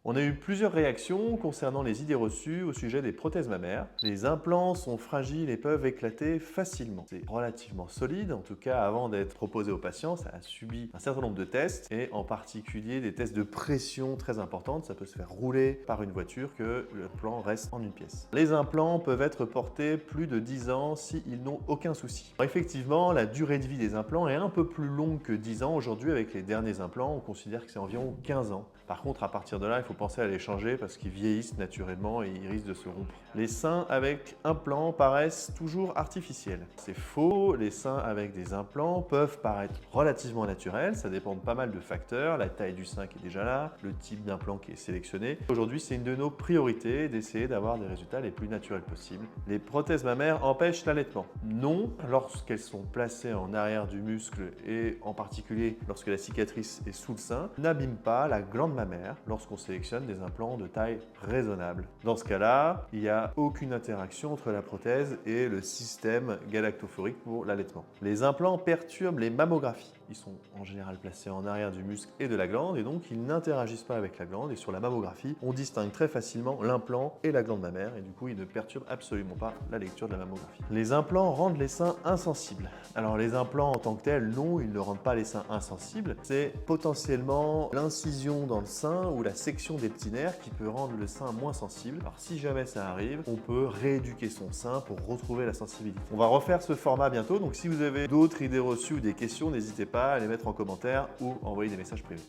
On a eu plusieurs réactions concernant les idées reçues au sujet des prothèses mammaires. Les implants sont fragiles et peuvent éclater facilement. C'est relativement solide, en tout cas avant d'être proposé aux patients, ça a subi un certain nombre de tests et en particulier des tests de pression très importantes. Ça peut se faire rouler par une voiture que l'implant reste en une pièce. Les implants peuvent être portés plus de 10 ans s'ils n'ont aucun souci. Alors effectivement, la durée de vie des implants est un peu plus longue que 10 ans. Aujourd'hui, avec les derniers implants, on considère que c'est environ 15 ans. Par contre, à partir de là, il faut penser à les changer parce qu'ils vieillissent naturellement et ils risquent de se rompre. Les seins avec implants paraissent toujours artificiels. C'est faux, les seins avec des implants peuvent paraître relativement naturels, ça dépend de pas mal de facteurs, la taille du sein qui est déjà là, le type d'implant qui est sélectionné. Aujourd'hui, c'est une de nos priorités d'essayer d'avoir des résultats les plus naturels possibles. Les prothèses mammaires empêchent l'allaitement? Non, lorsqu'elles sont placées en arrière du muscle et en particulier lorsque la cicatrice est sous le sein, n'abîment pas la glande mammaire lorsqu'on sélectionne des implants de taille raisonnable. Dans ce cas-là, il n'y a aucune interaction entre la prothèse et le système galactophorique pour l'allaitement. Les implants perturbent les mammographies. Ils sont en général placés en arrière du muscle et de la glande et donc ils n'interagissent pas avec la glande et sur la mammographie, on distingue très facilement l'implant et la glande mammaire et du coup ils ne perturbent absolument pas la lecture de la mammographie. Les implants rendent les seins insensibles. Alors les implants en tant que tels, non, ils ne rendent pas les seins insensibles. C'est potentiellement l'incision dans le sein ou la section des petits nerfs qui peut rendre le sein moins sensible. Alors si jamais ça arrive, on peut rééduquer son sein pour retrouver la sensibilité. On va refaire ce format bientôt, donc si vous avez d'autres idées reçues ou des questions, n'hésitez pas à les mettre en commentaire ou envoyer des messages privés.